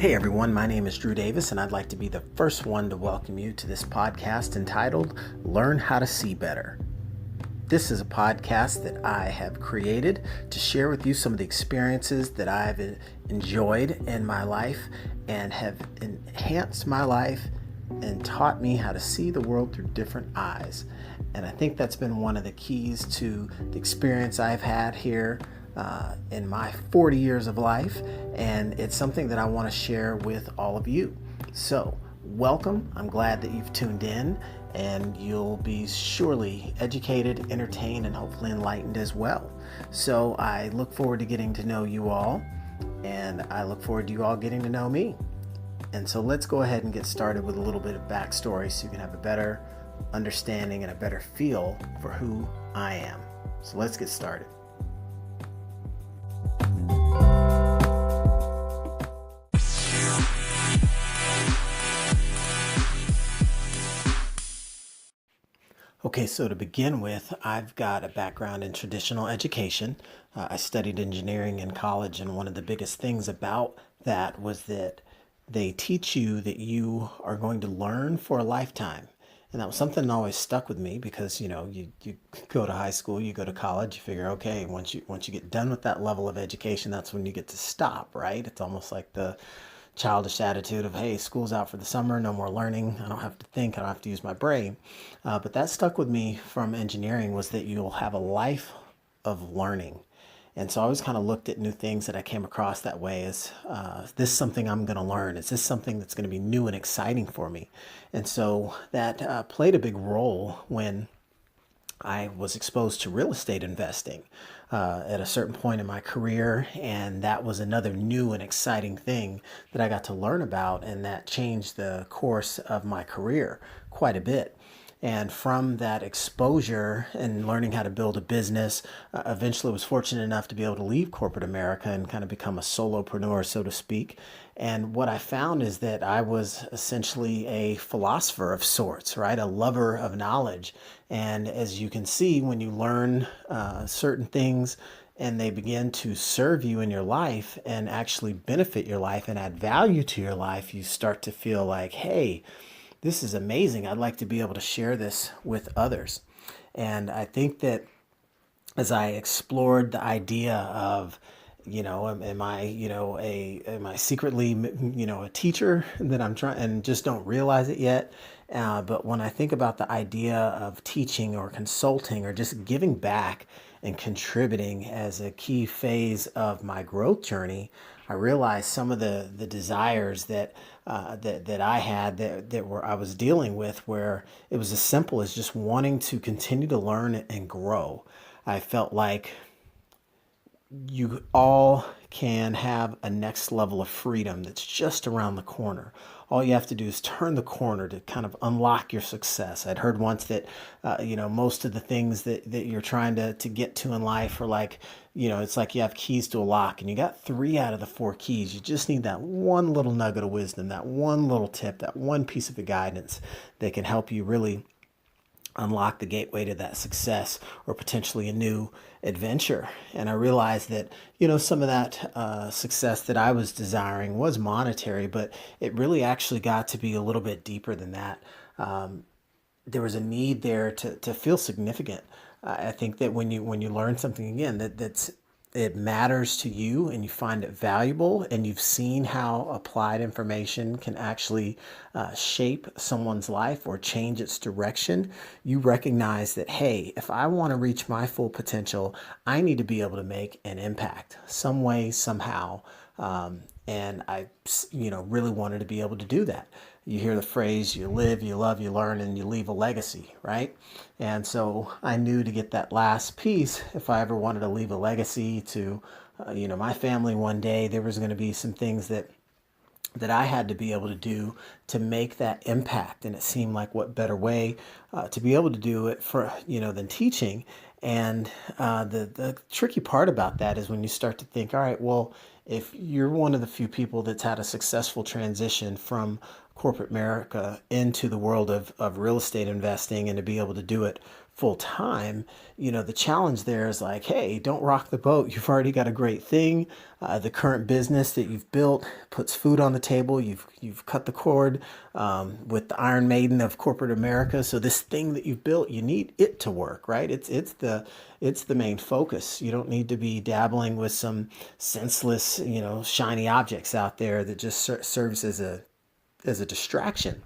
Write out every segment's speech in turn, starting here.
Hey everyone, my name is Drew Davis, and I'd like to be the first one to welcome you to this podcast entitled Learn How to See Better. This is a podcast that I have created to share with you some of the experiences that I've enjoyed in my life and have enhanced my life and taught me how to see the world through different eyes. And I think that's been one of the keys to the experience I've had here in my 40 years of life, and it's something that I want to share with all of you. So, welcome. I'm glad that you've tuned in, and you'll be surely educated, entertained, and hopefully enlightened as well. So, I look forward to getting to know you all, and I look forward to you all getting to know me. And so, let's go ahead and get started with a little bit of backstory so you can have a better understanding and a better feel for who I am. So, let's get started. Okay, so to begin with, I've got a background in traditional education. I studied engineering in college, and one of the biggest things about that was that they teach you that you are going to learn for a lifetime. And that was something that always stuck with me because, you go to high school, you go to college, you figure, okay, once you get done with that level of education, that's when you get to stop, right? It's almost like the childish attitude of, hey, school's out for the summer, no more learning. I don't have to think, I don't have to use my brain. But that stuck with me from engineering was that you'll have a life of learning. And so I always kind of looked at new things that I came across that way as, this something I'm going to learn? Is this something that's going to be new and exciting for me? And so that played a big role when I was exposed to real estate investing at a certain point in my career, and that was another new and exciting thing that I got to learn about, and that changed the course of my career quite a bit. And from that exposure and learning how to build a business, eventually was fortunate enough to be able to leave corporate America and kind of become a solopreneur, so to speak. And what I found is that I was essentially a philosopher of sorts, right? A lover of knowledge. And as you can see, when you learn certain things and they begin to serve you in your life and actually benefit your life and add value to your life, you start to feel like, hey, this is amazing. I'd like to be able to share this with others. And I think that as I explored the idea of, am I secretly, a teacher that I'm trying and just don't realize it yet. But when I think about the idea of teaching or consulting or just giving back and contributing as a key phase of my growth journey, I realized some of the desires that I had that were I was dealing with, where it was as simple as just wanting to continue to learn and grow. I felt like you all can have a next level of freedom that's just around the corner. All you have to do is turn the corner to kind of unlock your success. I'd heard once that, most of the things that you're trying to get to in life are like, it's like you have keys to a lock and you got 3 out of the 4 keys. You just need that one little nugget of wisdom, that one little tip, that one piece of guidance that can help you really unlock the gateway to that success or potentially a new adventure. And I realized that, some of that success that I was desiring was monetary, but it really actually got to be a little bit deeper than that. There was a need there to feel significant. I think that when you learn something again that's it matters to you and you find it valuable and you've seen how applied information can actually shape someone's life or change its direction, you recognize that, hey, if I want to reach my full potential, I need to be able to make an impact some way, somehow. And I, really wanted to be able to do that. You hear the phrase, you live, you love, you learn, and you leave a legacy, right? And so I knew to get that last piece, if I ever wanted to leave a legacy to, my family one day, there was going to be some things that I had to be able to do to make that impact. And it seemed like what better way to be able to do it for, than teaching. And the tricky part about that is when you start to think, all right, well, if you're one of the few people that's had a successful transition from corporate America into the world of real estate investing and to be able to do it full time, the challenge there is like, hey, don't rock the boat. You've already got a great thing. The current business that you've built puts food on the table. You've cut the cord with the Iron Maiden of corporate America. So this thing that you've built, you need it to work, right? It's the main focus. You don't need to be dabbling with some senseless, shiny objects out there that just serves as a distraction.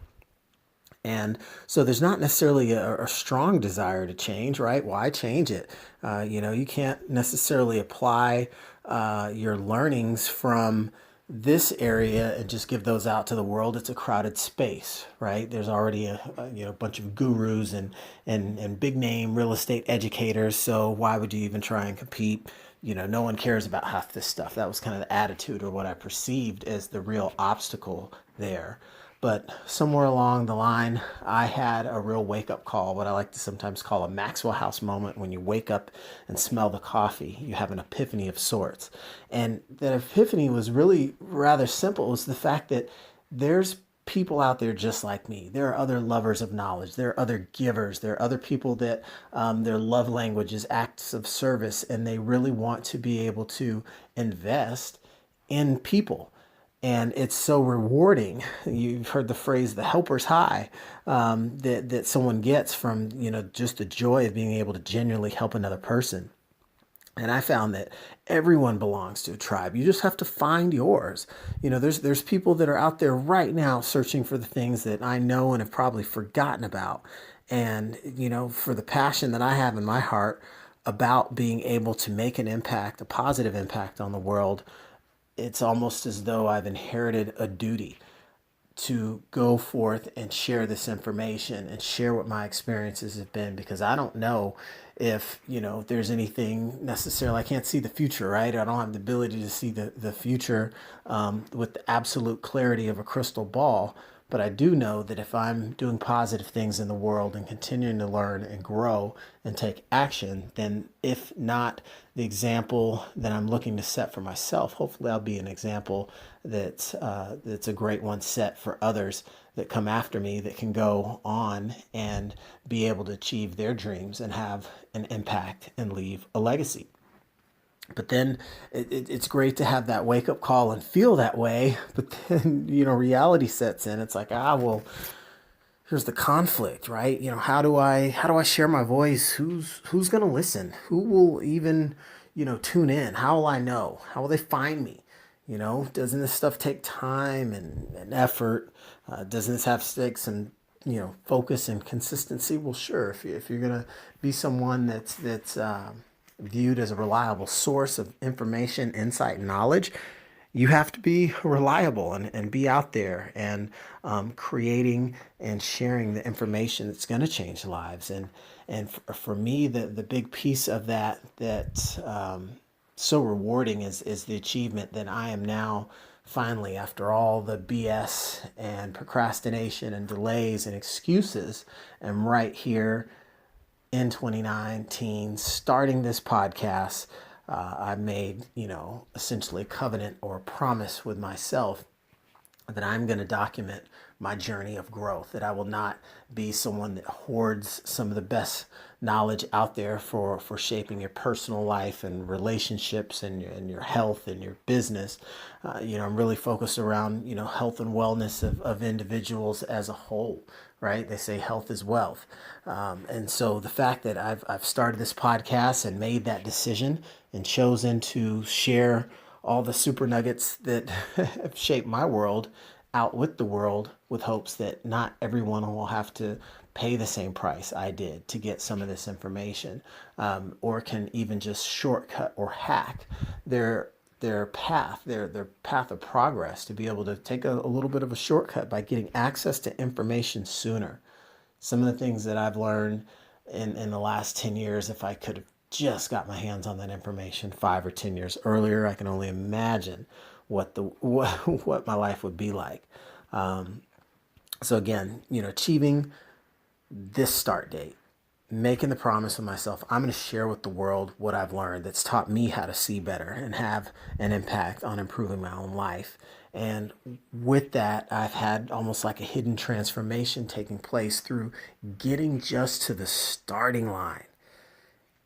And so there's not necessarily a strong desire to change, right? Why change it? You can't necessarily apply your learnings from this area and just give those out to the world. It's a crowded space, right? There's already a bunch of gurus and big name real estate educators. So why would you even try and compete? No one cares about half this stuff. That was kind of the attitude, or what I perceived as the real obstacle there. But somewhere along the line, I had a real wake up call, what I like to sometimes call a Maxwell House moment. When you wake up and smell the coffee, you have an epiphany of sorts. And that epiphany was really rather simple. It was the fact that there's people out there just like me. There are other lovers of knowledge. There are other givers. There are other people that their love language is acts of service, and they really want to be able to invest in people. And it's so rewarding. You've heard the phrase "the helper's high," that someone gets from just the joy of being able to genuinely help another person. And I found that everyone belongs to a tribe. You just have to find yours. There's people that are out there right now searching for the things that I know and have probably forgotten about. And for the passion that I have in my heart about being able to make an impact, a positive impact on the world, it's almost as though I've inherited a duty to go forth and share this information and share what my experiences have been, because I don't know if there's anything necessarily. I can't see the future, right? I don't have the ability to see the future with the absolute clarity of a crystal ball. But I do know that if I'm doing positive things in the world and continuing to learn and grow and take action, then if not the example that I'm looking to set for myself, hopefully I'll be an example that's a great one set for others that come after me, that can go on and be able to achieve their dreams and have an impact and leave a legacy. But then it's great to have that wake up call and feel that way. But then, reality sets in. It's like, well, here's the conflict, right? How do I share my voice? Who's going to listen? Who will even, tune in? How will I know? How will they find me? Doesn't this stuff take time and effort? Doesn't this have to take some, focus and consistency? Well, sure. If you're going to be someone that's viewed as a reliable source of information, insight, and knowledge, you have to be reliable and be out there and creating and sharing the information that's going to change lives. And for me, the big piece of that so rewarding is the achievement that I am now finally, after all the BS and procrastination and delays and excuses, am right here in 2019, starting this podcast. I made, essentially a covenant or a promise with myself that I'm going to document my journey of growth, that I will not be someone that hoards some of the best knowledge out there for shaping your personal life and relationships and your health and your business. I'm really focused around, health and wellness of individuals as a whole, right? They say health is wealth. And so the fact that I've started this podcast and made that decision and chosen to share all the super nuggets that have shaped my world out with the world, with hopes that not everyone will have to pay the same price I did to get some of this information, or can even just shortcut or hack their path, their path of progress, to be able to take a little bit of a shortcut by getting access to information sooner. Some of the things that I've learned in the last 10 years, if I could have just got my hands on that information 5 or 10 years earlier, I can only imagine what my life would be like. So again, achieving this start date, making the promise with myself, I'm going to share with the world what I've learned that's taught me how to see better and have an impact on improving my own life. And with that, I've had almost like a hidden transformation taking place through getting just to the starting line.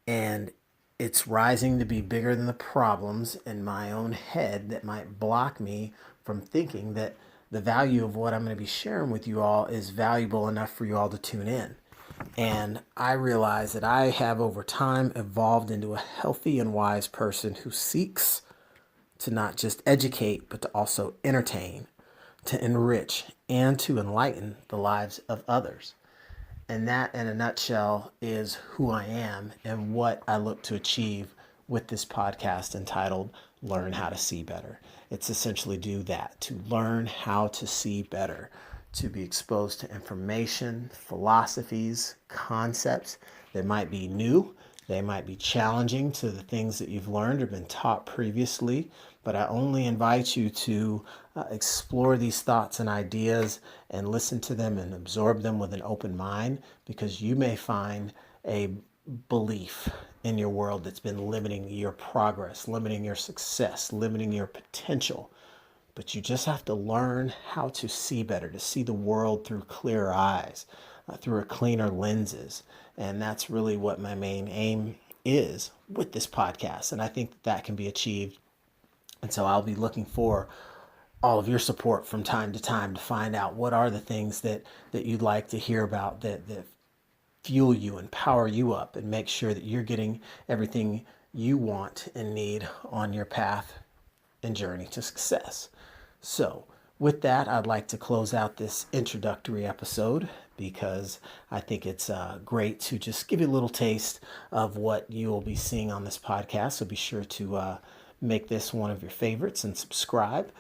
And it's rising to be bigger than the problems in my own head that might block me from thinking that the value of what I'm going to be sharing with you all is valuable enough for you all to tune in. And I realize that I have over time evolved into a healthy and wise person who seeks to not just educate, but to also entertain, to enrich, and to enlighten the lives of others. And that, in a nutshell, is who I am and what I look to achieve with this podcast entitled Learn How to See Better. It's essentially do that, to learn how to see better, to be exposed to information, philosophies, concepts that might be new. They might be challenging to the things that you've learned or been taught previously, but I only invite you to explore these thoughts and ideas and listen to them and absorb them with an open mind, because you may find a belief in your world that's been limiting your progress, limiting your success, limiting your potential. But you just have to learn how to see better, to see the world through clearer eyes, through a cleaner lenses. And that's really what my main aim is with this podcast. And I think that can be achieved. And so I'll be looking for all of your support from time to time to find out what are the things that you'd like to hear about that fuel you and power you up and make sure that you're getting everything you want and need on your path and journey to success. So with that, I'd like to close out this introductory episode because I think it's great to just give you a little taste of what you will be seeing on this podcast. So be sure to make this one of your favorites and subscribe.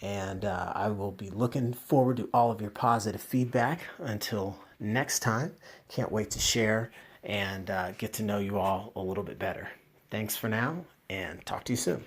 And I will be looking forward to all of your positive feedback. Until next time, can't wait to share and get to know you all a little bit better. Thanks for now, and talk to you soon.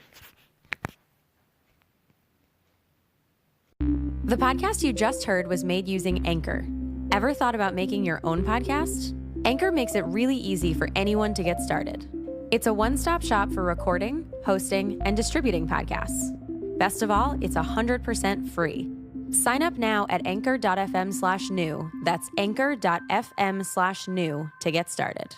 The podcast you just heard was made using Anchor. Ever thought about making your own podcast? Anchor makes it really easy for anyone to get started. It's a one-stop shop for recording, hosting, and distributing podcasts. Best of all, it's 100% free. Sign up now at anchor.fm/new. That's anchor.fm/new to get started.